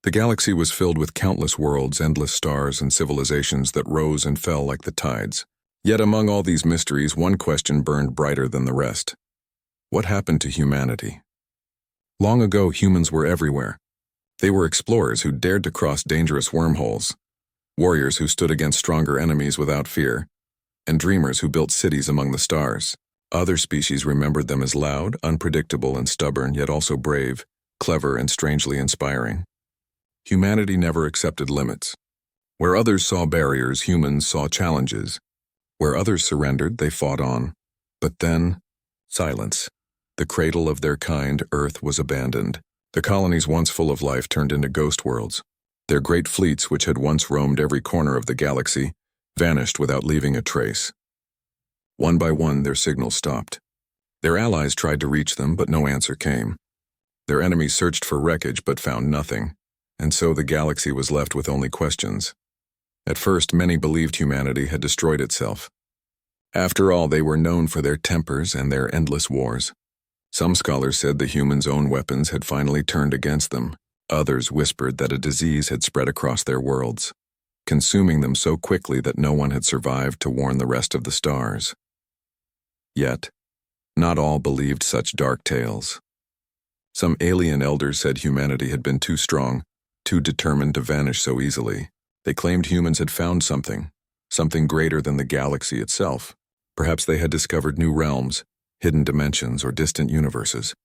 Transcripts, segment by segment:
The galaxy was filled with countless worlds, endless stars, and civilizations that rose and fell like the tides. Yet among all these mysteries, one question burned brighter than the rest. What happened to humanity? Long ago, humans were everywhere. They were explorers who dared to cross dangerous wormholes, warriors who stood against stronger enemies without fear, and dreamers who built cities among the stars. Other species remembered them as loud, unpredictable, and stubborn, yet also brave, clever, and strangely inspiring. Humanity never accepted limits. Where others saw barriers, humans saw challenges. Where others surrendered, they fought on. But then, silence. The cradle of their kind, Earth, was abandoned. The colonies once full of life turned into ghost worlds. Their great fleets, which had once roamed every corner of the galaxy, vanished without leaving a trace. One by one, their signals stopped. Their allies tried to reach them, but no answer came. Their enemies searched for wreckage, but found nothing. And so the galaxy was left with only questions. At first, many believed humanity had destroyed itself. After all, they were known for their tempers and their endless wars. Some scholars said the humans' own weapons had finally turned against them. Others whispered that a disease had spread across their worlds, consuming them so quickly that no one had survived to warn the rest of the stars. Yet, not all believed such dark tales. Some alien elders said humanity had been too strong, too determined to vanish so easily. They claimed humans had found something greater than the galaxy itself. Perhaps they had discovered new realms, hidden dimensions, or distant universes.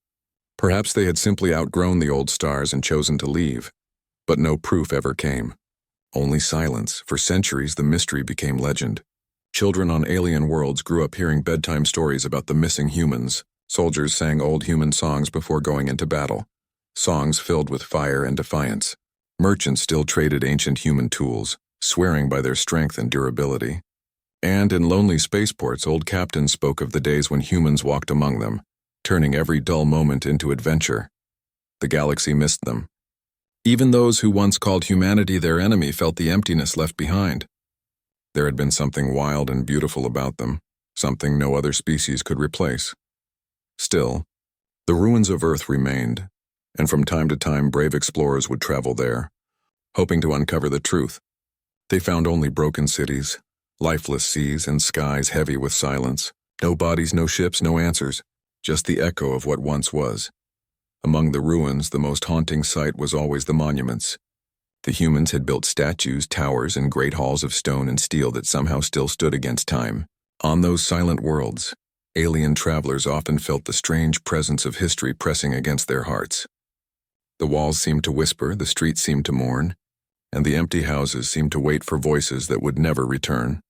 Perhaps they had simply outgrown the old stars and chosen to leave. But no proof ever came. Only silence. For centuries, the mystery became legend. Children on alien worlds grew up hearing bedtime stories about the missing humans. Soldiers sang old human songs before going into battle, songs filled with fire and defiance. Merchants still traded ancient human tools, swearing by their strength and durability. And in lonely spaceports, old captains spoke of the days when humans walked among them, turning every dull moment into adventure. The galaxy missed them. Even those who once called humanity their enemy felt the emptiness left behind. There had been something wild and beautiful about them, something no other species could replace. Still, the ruins of Earth remained, and from time to time brave explorers would travel there, hoping to uncover the truth. They found only broken cities, lifeless seas, and skies heavy with silence. No bodies, no ships, no answers, just the echo of what once was. Among the ruins, the most haunting sight was always the monuments. The humans had built statues, towers, and great halls of stone and steel that somehow still stood against time. On those silent worlds, alien travelers often felt the strange presence of history pressing against their hearts. The walls seemed to whisper, the streets seemed to mourn, and the empty houses seemed to wait for voices that would never return.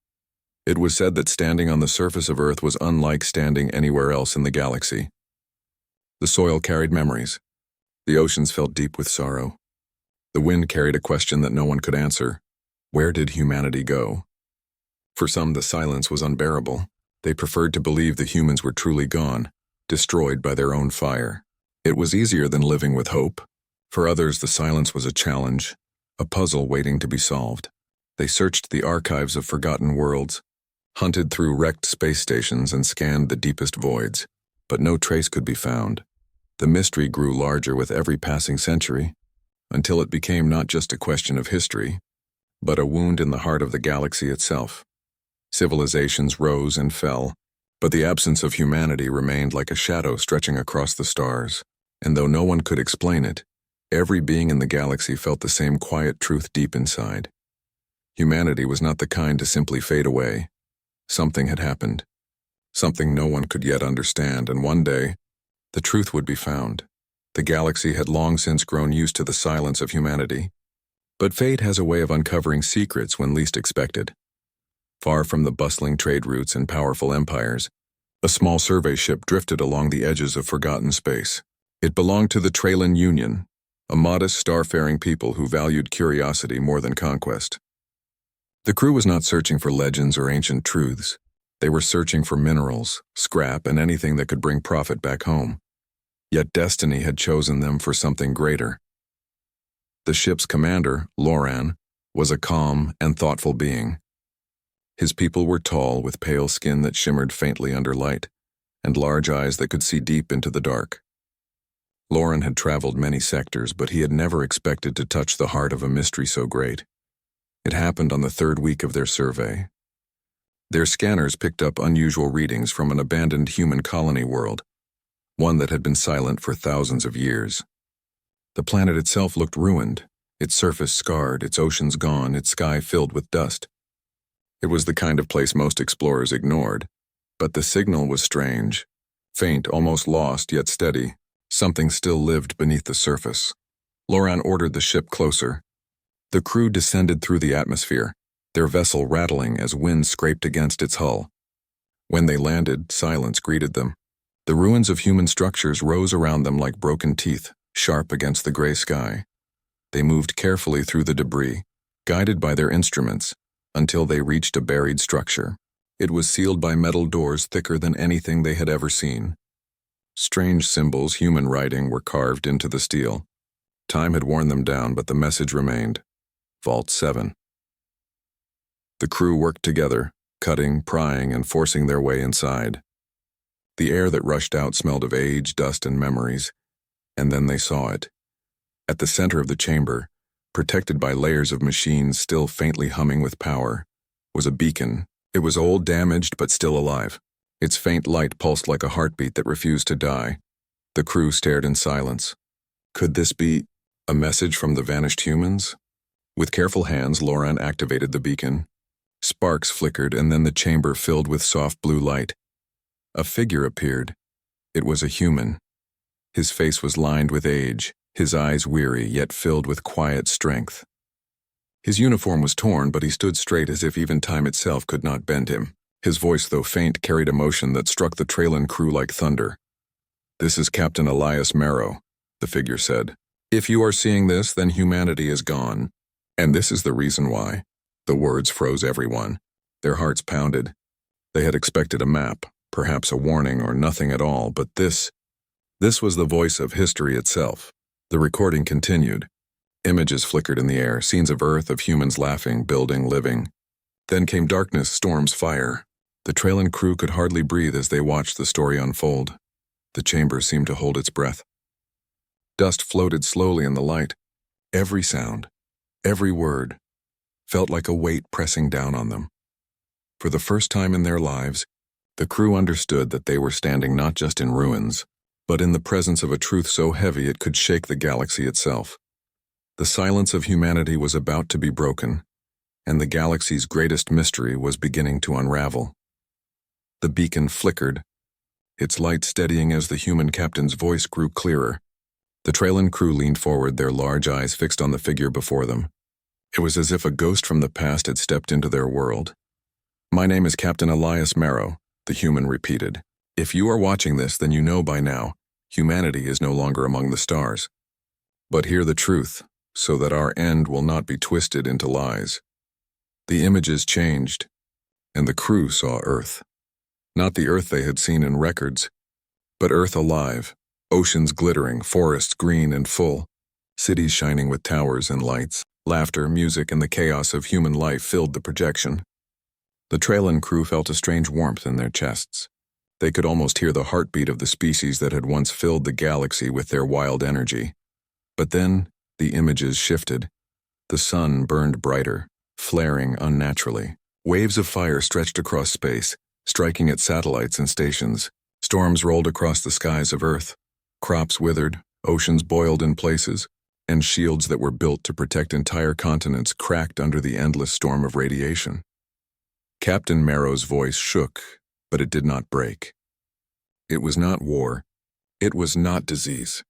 It was said that standing on the surface of Earth was unlike standing anywhere else in the galaxy. The soil carried memories. The oceans felt deep with sorrow. The wind carried a question that no one could answer. Where did humanity go? For some, the silence was unbearable. They preferred to believe the humans were truly gone, destroyed by their own fire. It was easier than living with hope. For others, the silence was a challenge, a puzzle waiting to be solved. They searched the archives of forgotten worlds, hunted through wrecked space stations, and scanned the deepest voids. But no trace could be found. The mystery grew larger with every passing century, until it became not just a question of history, but a wound in the heart of the galaxy itself. Civilizations rose and fell, but the absence of humanity remained like a shadow stretching across the stars. And though no one could explain it, every being in the galaxy felt the same quiet truth deep inside. Humanity was not the kind to simply fade away. Something had happened. Something no one could yet understand, and one day, the truth would be found. The galaxy had long since grown used to the silence of humanity. But fate has a way of uncovering secrets when least expected. Far from the bustling trade routes and powerful empires, a small survey ship drifted along the edges of forgotten space. It belonged to the Traylan Union, a modest, starfaring people who valued curiosity more than conquest. The crew was not searching for legends or ancient truths. They were searching for minerals, scrap, and anything that could bring profit back home. Yet destiny had chosen them for something greater. The ship's commander, Loran, was a calm and thoughtful being. His people were tall, with pale skin that shimmered faintly under light, and large eyes that could see deep into the dark. Lauren had traveled many sectors, but he had never expected to touch the heart of a mystery so great. It happened on the third week of their survey. Their scanners picked up unusual readings from an abandoned human colony world, one that had been silent for thousands of years. The planet itself looked ruined, its surface scarred, its oceans gone, its sky filled with dust. It was the kind of place most explorers ignored, but the signal was strange, faint, almost lost, yet steady. Something still lived beneath the surface. Lauren ordered the ship closer. The crew descended through the atmosphere, their vessel rattling as wind scraped against its hull. When they landed, silence greeted them. The ruins of human structures rose around them like broken teeth, sharp against the gray sky. They moved carefully through the debris, guided by their instruments, until they reached a buried structure. It was sealed by metal doors thicker than anything they had ever seen. Strange symbols, human writing, were carved into the steel. Time had worn them down, but the message remained. Vault 7. The crew worked together, cutting, prying, and forcing their way inside. The air that rushed out smelled of age, dust, and memories, and then they saw it. At the center of the chamber, protected by layers of machines still faintly humming with power, was a beacon. It was old, damaged, but still alive. Its faint light pulsed like a heartbeat that refused to die. The crew stared in silence. Could this be a message from the vanished humans? With careful hands, Lauren activated the beacon. Sparks flickered, and then the chamber filled with soft blue light. A figure appeared. It was a human. His face was lined with age, his eyes weary, yet filled with quiet strength. His uniform was torn, but he stood straight as if even time itself could not bend him. His voice, though faint, carried emotion that struck the Traylon crew like thunder. "This is Captain Elias Marrow," the figure said. "If you are seeing this, then humanity is gone. And this is the reason why." The words froze everyone. Their hearts pounded. They had expected a map, perhaps a warning, or nothing at all, but this was the voice of history itself. The recording continued. Images flickered in the air, scenes of Earth, of humans laughing, building, living. Then came darkness, storms, fire. The Traylon crew could hardly breathe as they watched the story unfold. The chamber seemed to hold its breath. Dust floated slowly in the light. Every sound, every word, felt like a weight pressing down on them. For the first time in their lives, the crew understood that they were standing not just in ruins, but in the presence of a truth so heavy it could shake the galaxy itself. The silence of humanity was about to be broken, and the galaxy's greatest mystery was beginning to unravel. The beacon flickered, its light steadying as the human captain's voice grew clearer. The Traylon crew leaned forward, their large eyes fixed on the figure before them. It was as if a ghost from the past had stepped into their world. "My name is Captain Elias Marrow," the human repeated. "If you are watching this, then you know by now, humanity is no longer among the stars. But hear the truth, so that our end will not be twisted into lies." The images changed, and the crew saw Earth. Not the Earth they had seen in records, but Earth alive, oceans glittering, forests green and full, cities shining with towers and lights. Laughter, music, and the chaos of human life filled the projection. The Traylon crew felt a strange warmth in their chests. They could almost hear the heartbeat of the species that had once filled the galaxy with their wild energy. But then, the images shifted. The sun burned brighter, flaring unnaturally. Waves of fire stretched across space, striking at satellites and stations. Storms rolled across the skies of Earth. Crops withered, oceans boiled in places, and shields that were built to protect entire continents cracked under the endless storm of radiation. Captain Marrow's voice shook, but it did not break. It was not war. It was not disease.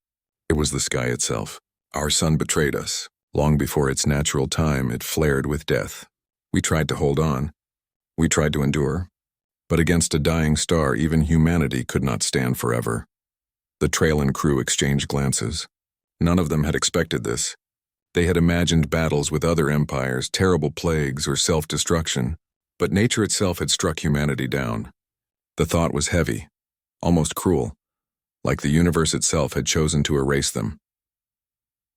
It was the sky itself. Our sun betrayed us. Long before its natural time, it flared with death. We tried to hold on. We tried to endure. But against a dying star, even humanity could not stand forever. The Traylon crew exchanged glances. None of them had expected this. They had imagined battles with other empires, terrible plagues, or self-destruction. But nature itself had struck humanity down. The thought was heavy, almost cruel, like the universe itself had chosen to erase them.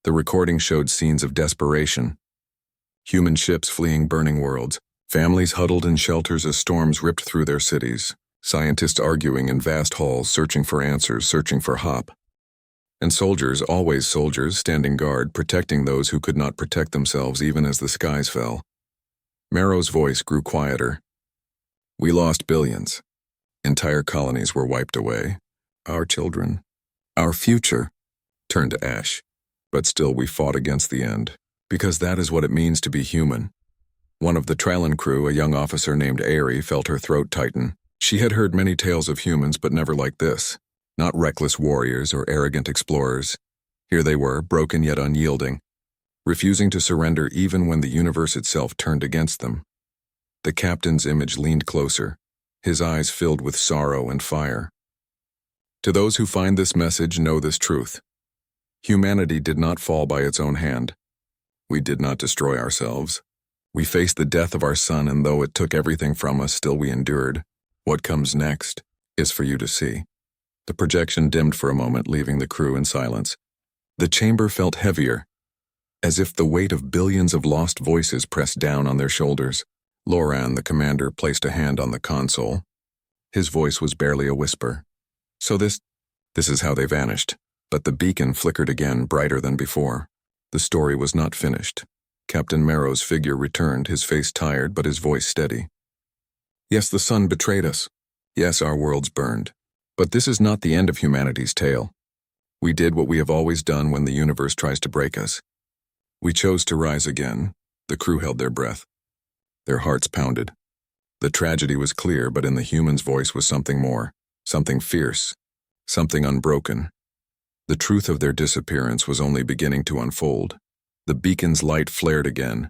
The recording showed scenes of desperation. Human ships fleeing burning worlds, families huddled in shelters as storms ripped through their cities, scientists arguing in vast halls, searching for answers, searching for hope. And soldiers, always soldiers, standing guard, protecting those who could not protect themselves even as the skies fell. Marrow's voice grew quieter. We lost billions. Entire colonies were wiped away. Our children, our future, turned to ash. But still we fought against the end, because that is what it means to be human. One of the Trallon crew, a young officer named Aerie, felt her throat tighten. She had heard many tales of humans, but never like this. Not reckless warriors or arrogant explorers. Here they were, broken yet unyielding, refusing to surrender even when the universe itself turned against them. The captain's image leaned closer, his eyes filled with sorrow and fire. To those who find this message, know this truth. Humanity did not fall by its own hand. We did not destroy ourselves. We faced the death of our son, and though it took everything from us, still we endured. What comes next is for you to see. The projection dimmed for a moment, leaving the crew in silence. The chamber felt heavier, as if the weight of billions of lost voices pressed down on their shoulders. Loran, the commander, placed a hand on the console. His voice was barely a whisper. So this is how they vanished. But the beacon flickered again, brighter than before. The story was not finished. Captain Marrow's figure returned, his face tired but his voice steady. Yes, the sun betrayed us. Yes, our worlds burned. But this is not the end of humanity's tale. We did what we have always done when the universe tries to break us. We chose to rise again. The crew held their breath. Their hearts pounded. The tragedy was clear, but in the human's voice was something more, something fierce, something unbroken. The truth of their disappearance was only beginning to unfold. The beacon's light flared again,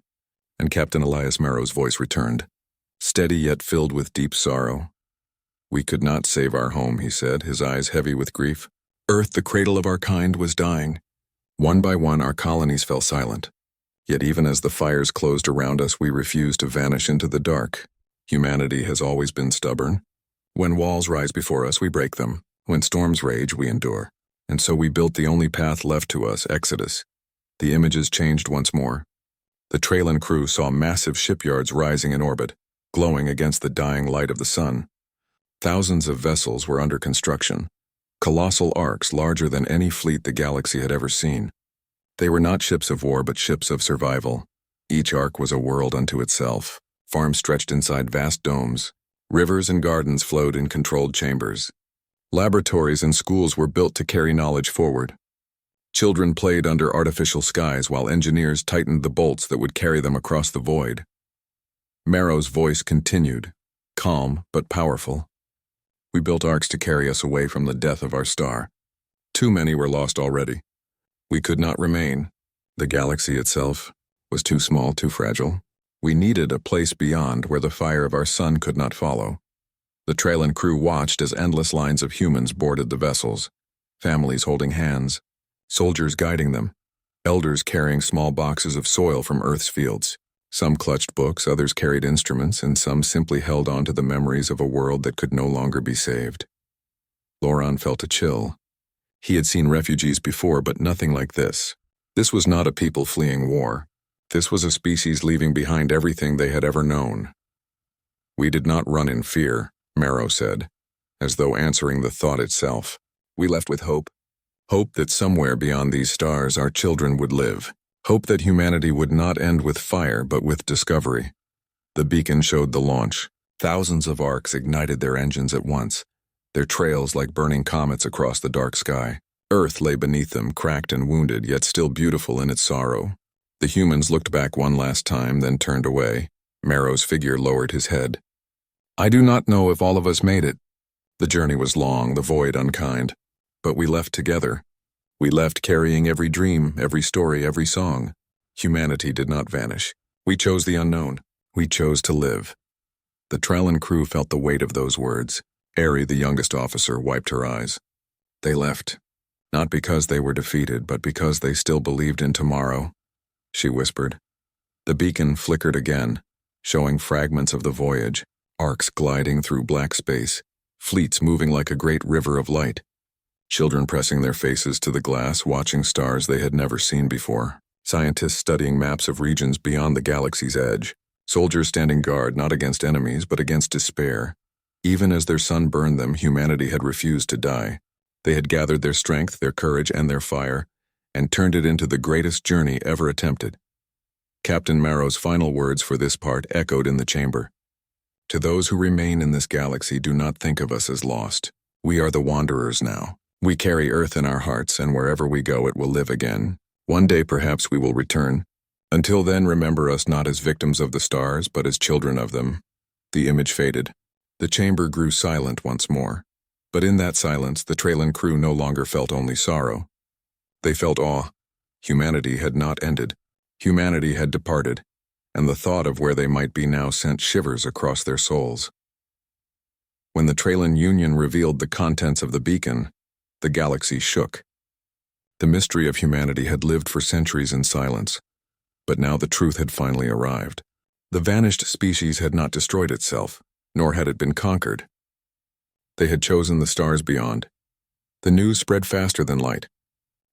and Captain Elias Marrow's voice returned, steady yet filled with deep sorrow. We could not save our home, he said, his eyes heavy with grief. Earth, the cradle of our kind, was dying. One by one, our colonies fell silent. Yet even as the fires closed around us, we refused to vanish into the dark. Humanity has always been stubborn. When walls rise before us, we break them. When storms rage, we endure. And so we built the only path left to us, Exodus. The images changed once more. The Trallon crew saw massive shipyards rising in orbit, glowing against the dying light of the sun. Thousands of vessels were under construction, colossal arcs larger than any fleet the galaxy had ever seen. They were not ships of war, but ships of survival. Each arc was a world unto itself. Farms stretched inside vast domes. Rivers and gardens flowed in controlled chambers. Laboratories and schools were built to carry knowledge forward. Children played under artificial skies while engineers tightened the bolts that would carry them across the void. Marrow's voice continued, calm but powerful. We built arcs to carry us away from the death of our star. Too many were lost already. We could not remain. The galaxy itself was too small, too fragile. We needed a place beyond where the fire of our sun could not follow. The Trallon crew watched as endless lines of humans boarded the vessels, families holding hands, soldiers guiding them, elders carrying small boxes of soil from Earth's fields. Some clutched books, others carried instruments, and some simply held on to the memories of a world that could no longer be saved. Loran felt a chill. He had seen refugees before, but nothing like this. This was not a people fleeing war. This was a species leaving behind everything they had ever known. We did not run in fear, Marrow said, as though answering the thought itself. We left with hope. Hope that somewhere beyond these stars our children would live. Hope that humanity would not end with fire, but with discovery. The beacon showed the launch. Thousands of arcs ignited their engines at once, their trails like burning comets across the dark sky. Earth lay beneath them, cracked and wounded, yet still beautiful in its sorrow. The humans looked back one last time, then turned away. Marrow's figure lowered his head. I do not know if all of us made it. The journey was long, the void unkind. But we left together. We left carrying every dream, every story, every song. Humanity did not vanish. We chose the unknown. We chose to live. The Trallon crew felt the weight of those words. Aerie, the youngest officer, wiped her eyes. They left. Not because they were defeated, but because they still believed in tomorrow, she whispered. The beacon flickered again, showing fragments of the voyage, arcs gliding through black space, fleets moving like a great river of light. Children pressing their faces to the glass, watching stars they had never seen before. Scientists studying maps of regions beyond the galaxy's edge. Soldiers standing guard not against enemies, but against despair. Even as their sun burned them, humanity had refused to die. They had gathered their strength, their courage, and their fire, and turned it into the greatest journey ever attempted. Captain Marrow's final words for this part echoed in the chamber. To those who remain in this galaxy, do not think of us as lost. We are the wanderers now. We carry Earth in our hearts, and wherever we go it will live again. One day perhaps we will return. Until then, remember us not as victims of the stars, but as children of them. The image faded. The chamber grew silent once more. But in that silence, the Tralin crew no longer felt only sorrow. They felt awe. Humanity had not ended. Humanity had departed, and the thought of where they might be now sent shivers across their souls. When the Tralin Union revealed the contents of the beacon, the galaxy shook. The mystery of humanity had lived for centuries in silence, but now the truth had finally arrived. The vanished species had not destroyed itself, nor had it been conquered. They had chosen the stars beyond. The news spread faster than light.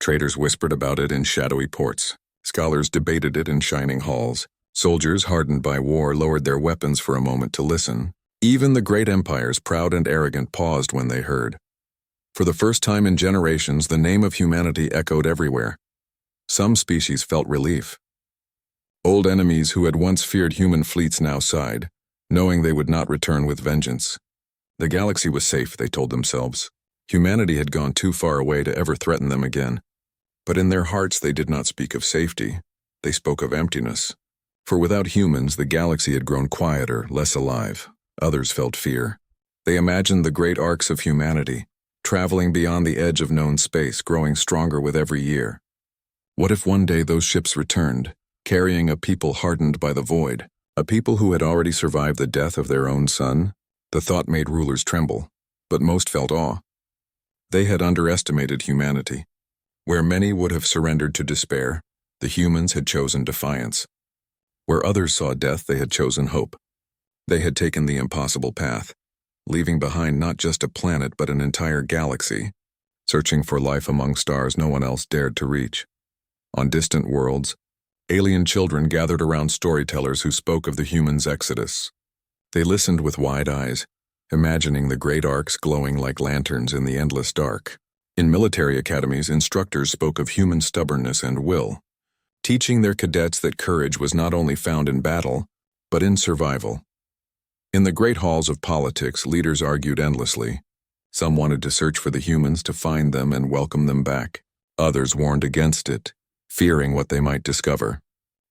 Traders whispered about it in shadowy ports. Scholars debated it in shining halls. Soldiers, hardened by war, lowered their weapons for a moment to listen. Even the great empires, proud and arrogant, paused when they heard. For the first time in generations, the name of humanity echoed everywhere. Some species felt relief. Old enemies who had once feared human fleets now sighed, knowing they would not return with vengeance. The galaxy was safe, they told themselves. Humanity had gone too far away to ever threaten them again. But in their hearts they did not speak of safety. They spoke of emptiness. For without humans, the galaxy had grown quieter, less alive. Others felt fear. They imagined the great arcs of humanity, traveling beyond the edge of known space, growing stronger with every year. What if one day those ships returned, carrying a people hardened by the void, a people who had already survived the death of their own son? The thought made rulers tremble, but most felt awe. They had underestimated humanity. Where many would have surrendered to despair, the humans had chosen defiance. Where others saw death, they had chosen hope. They had taken the impossible path, leaving behind not just a planet but an entire galaxy, searching for life among stars no one else dared to reach. On distant worlds, alien children gathered around storytellers who spoke of the humans' exodus. They listened with wide eyes, imagining the great arcs glowing like lanterns in the endless dark. In military academies, instructors spoke of human stubbornness and will, teaching their cadets that courage was not only found in battle, but in survival. In the great halls of politics, leaders argued endlessly. Some wanted to search for the humans, to find them and welcome them back. Others warned against it, fearing what they might discover.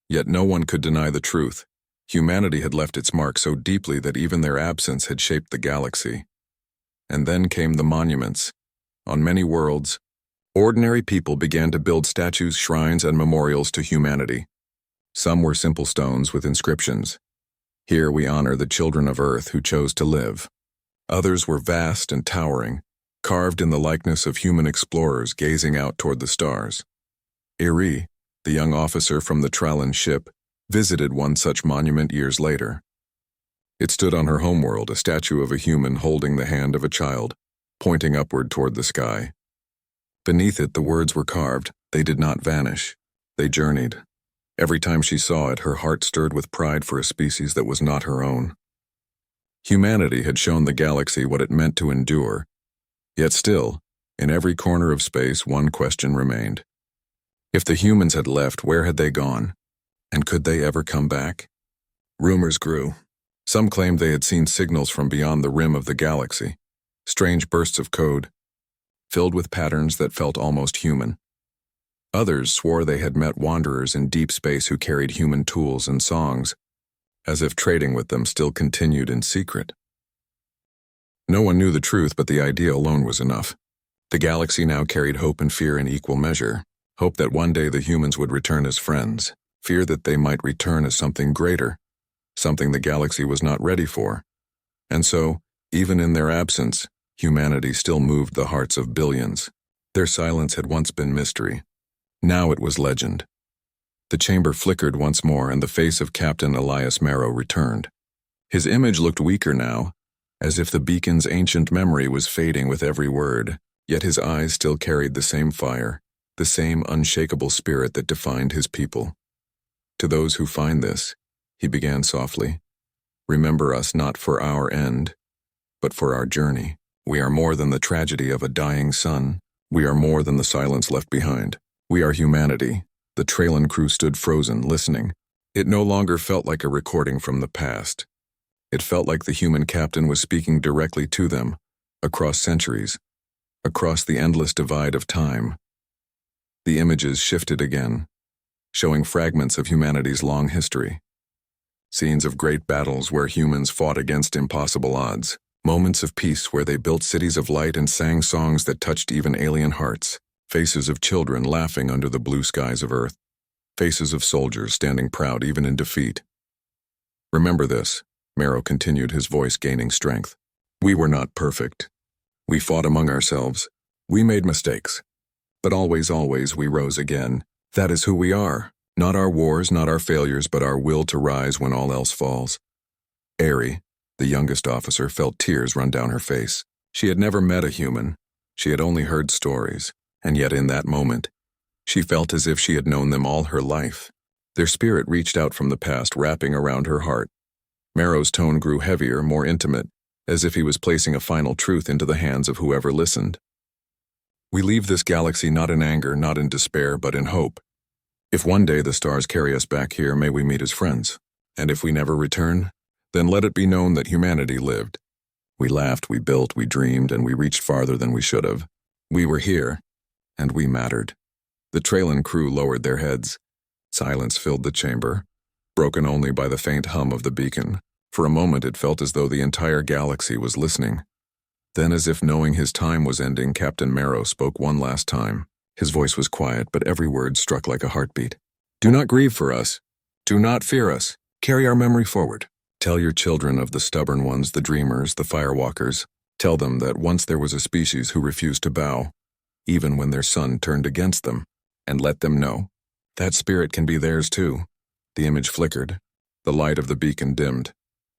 Yet no one could deny the truth. Humanity had left its mark so deeply that even their absence had shaped the galaxy. And then came the monuments. On many worlds, ordinary people began to build statues, shrines, and memorials to humanity. Some were simple stones with inscriptions. Here we honor the children of Earth who chose to live. Others were vast and towering, carved in the likeness of human explorers gazing out toward the stars. Iri, the young officer from the Tralin ship, visited one such monument years later. It stood on her homeworld, a statue of a human holding the hand of a child, pointing upward toward the sky. Beneath it, the words were carved. They did not vanish. They journeyed. Every time she saw it, her heart stirred with pride for a species that was not her own. Humanity had shown the galaxy what it meant to endure. Yet still, in every corner of space, one question remained. If the humans had left, where had they gone? And could they ever come back? Rumors grew. Some claimed they had seen signals from beyond the rim of the galaxy, strange bursts of code, filled with patterns that felt almost human. Others swore they had met wanderers in deep space who carried human tools and songs, as if trading with them still continued in secret. No one knew the truth, but the idea alone was enough. The galaxy now carried hope and fear in equal measure. Hope that one day the humans would return as friends. Fear that they might return as something greater, something the galaxy was not ready for. And so, even in their absence, humanity still moved the hearts of billions. Their silence had once been mystery. Now it was legend. The chamber flickered once more, and the face of Captain Elias Marrow returned. His image looked weaker now, as if the beacon's ancient memory was fading with every word, yet his eyes still carried the same fire, the same unshakable spirit that defined his people. To those who find this, he began softly, remember us not for our end, but for our journey. We are more than the tragedy of a dying sun. We are more than the silence left behind. We are humanity. The Tralin crew stood frozen, listening. It no longer felt like a recording from the past. It felt like the human captain was speaking directly to them, across centuries, across the endless divide of time. The images shifted again, showing fragments of humanity's long history. Scenes of great battles where humans fought against impossible odds. Moments of peace where they built cities of light and sang songs that touched even alien hearts. Faces of children laughing under the blue skies of Earth. Faces of soldiers standing proud even in defeat. Remember this, Marrow continued, his voice gaining strength. We were not perfect. We fought among ourselves. We made mistakes. But always, always we rose again. That is who we are. Not our wars, not our failures, but our will to rise when all else falls. Ari, the youngest officer, felt tears run down her face. She had never met a human. She had only heard stories. And yet in that moment, she felt as if she had known them all her life. Their spirit reached out from the past, wrapping around her heart. Marrow's tone grew heavier, more intimate, as if he was placing a final truth into the hands of whoever listened. We leave this galaxy not in anger, not in despair, but in hope. If one day the stars carry us back here, may we meet as friends. And if we never return, then let it be known that humanity lived. We laughed, we built, we dreamed, and we reached farther than we should have. We were here, and we mattered. The Tralin crew lowered their heads. Silence filled the chamber, broken only by the faint hum of the beacon. For a moment it felt as though the entire galaxy was listening. Then, as if knowing his time was ending, Captain Marrow spoke one last time. His voice was quiet, but every word struck like a heartbeat. Do not grieve for us. Do not fear us. Carry our memory forward. Tell your children of the stubborn ones, the dreamers, the firewalkers. Tell them that once there was a species who refused to bow, even when their sun turned against them, and let them know that spirit can be theirs too. The image flickered. The light of the beacon dimmed.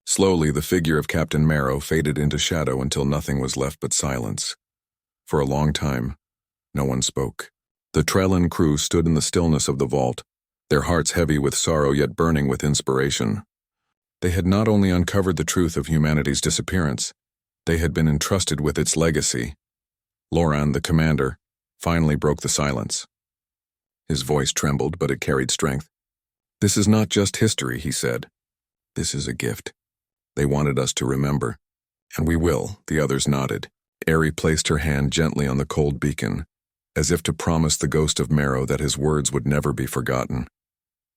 Slowly, the figure of Captain Marrow faded into shadow until nothing was left but silence. For a long time, no one spoke. The Tralin crew stood in the stillness of the vault, their hearts heavy with sorrow yet burning with inspiration. They had not only uncovered the truth of humanity's disappearance, they had been entrusted with its legacy. Loran, the commander, finally broke the silence. His voice trembled, but it carried strength. This is not just history, he said. This is a gift. They wanted us to remember. And we will, the others nodded. Ari placed her hand gently on the cold beacon, as if to promise the ghost of Marrow that his words would never be forgotten.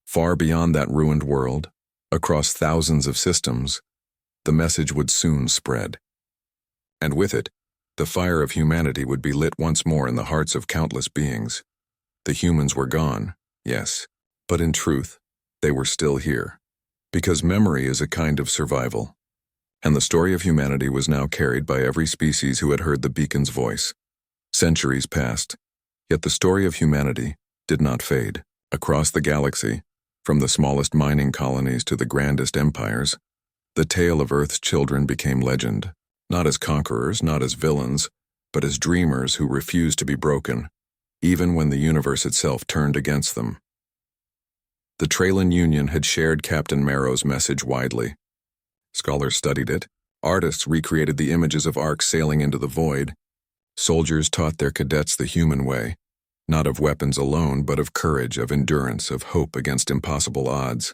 Far beyond that ruined world, across thousands of systems, the message would soon spread. And with it, the fire of humanity would be lit once more in the hearts of countless beings. The humans were gone, yes, but in truth, they were still here. Because memory is a kind of survival. And the story of humanity was now carried by every species who had heard the beacon's voice. Centuries passed, yet the story of humanity did not fade. Across the galaxy, from the smallest mining colonies to the grandest empires, the tale of Earth's children became legend, not as conquerors, not as villains, but as dreamers who refused to be broken, even when the universe itself turned against them. The Tralin Union had shared Captain Marrow's message widely. Scholars studied it, artists recreated the images of Orcs sailing into the void, soldiers taught their cadets the human way, not of weapons alone, but of courage, of endurance, of hope against impossible odds.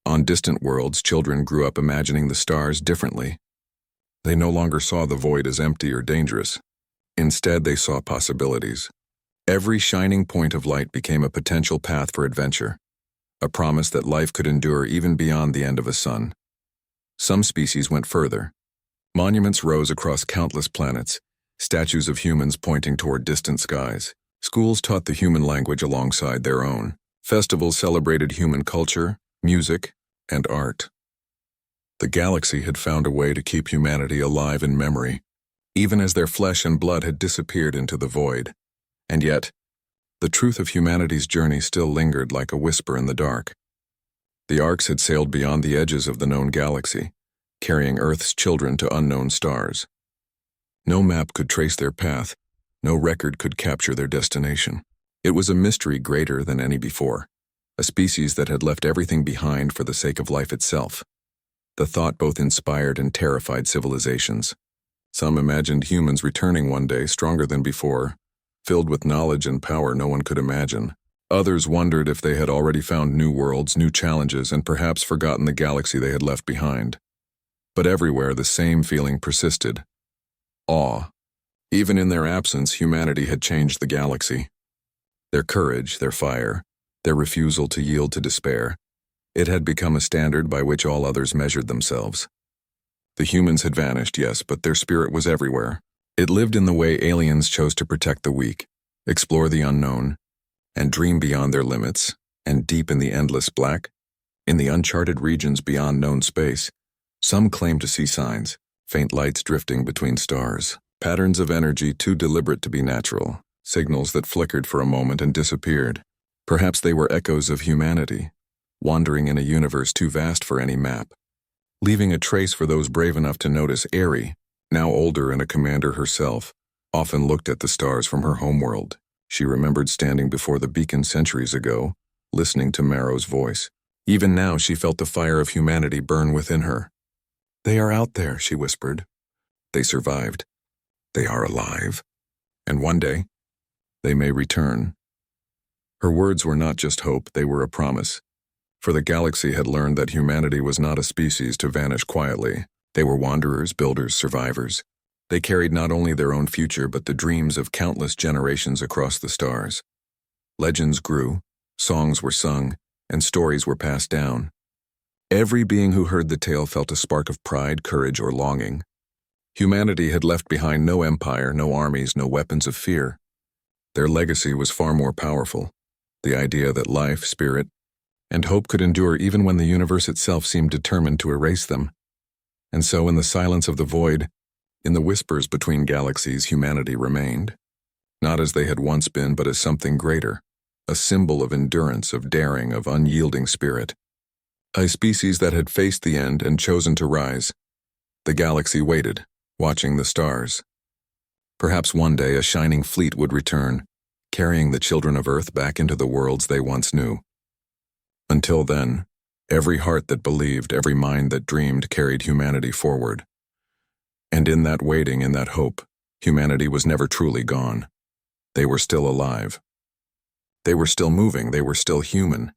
On distant worlds, children grew up imagining the stars differently. They no longer saw the void as empty or dangerous. Instead, they saw possibilities. Every shining point of light became a potential path for adventure, a promise that life could endure even beyond the end of a sun. Some species went further. Monuments rose across countless planets, statues of humans pointing toward distant skies. Schools taught the human language alongside their own. Festivals celebrated human culture, music, and art. The galaxy had found a way to keep humanity alive in memory, even as their flesh and blood had disappeared into the void. And yet, the truth of humanity's journey still lingered like a whisper in the dark. The Orcs had sailed beyond the edges of the known galaxy, carrying Earth's children to unknown stars. No map could trace their path, no record could capture their destination. It was a mystery greater than any before, a species that had left everything behind for the sake of life itself. The thought both inspired and terrified civilizations. Some imagined humans returning one day stronger than before, filled with knowledge and power no one could imagine. Others wondered if they had already found new worlds, new challenges, and perhaps forgotten the galaxy they had left behind. But everywhere the same feeling persisted: awe. Even in their absence, humanity had changed the galaxy. Their courage, their fire, their refusal to yield to despair, it had become a standard by which all others measured themselves. The humans had vanished, yes, but their spirit was everywhere. It lived in the way aliens chose to protect the weak, explore the unknown, and dream beyond their limits, and deep in the endless black, in the uncharted regions beyond known space, some claimed to see signs, faint lights drifting between stars, patterns of energy too deliberate to be natural, signals that flickered for a moment and disappeared. Perhaps they were echoes of humanity, wandering in a universe too vast for any map, leaving a trace for those brave enough to notice. Aerie, now older and a commander herself, often looked at the stars from her homeworld. She remembered standing before the beacon centuries ago, listening to Marrow's voice. Even now she felt the fire of humanity burn within her. "They are out there," she whispered. "They survived. They are alive. And one day, they may return." Her words were not just hope, they were a promise. For the galaxy had learned that humanity was not a species to vanish quietly. They were wanderers, builders, survivors. They carried not only their own future but the dreams of countless generations across the stars. Legends grew, songs were sung, and stories were passed down. Every being who heard the tale felt a spark of pride, courage, or longing. Humanity had left behind no empire, no armies, no weapons of fear. Their legacy was far more powerful, the idea that life, spirit, and hope could endure even when the universe itself seemed determined to erase them. And so in the silence of the void, in the whispers between galaxies, humanity remained. Not as they had once been, but as something greater, a symbol of endurance, of daring, of unyielding spirit. A species that had faced the end and chosen to rise. The galaxy waited, watching the stars. Perhaps one day a shining fleet would return, carrying the children of Earth back into the worlds they once knew. Until then, every heart that believed, every mind that dreamed carried humanity forward. And in that waiting, in that hope, humanity was never truly gone. They were still alive. They were still moving, they were still human.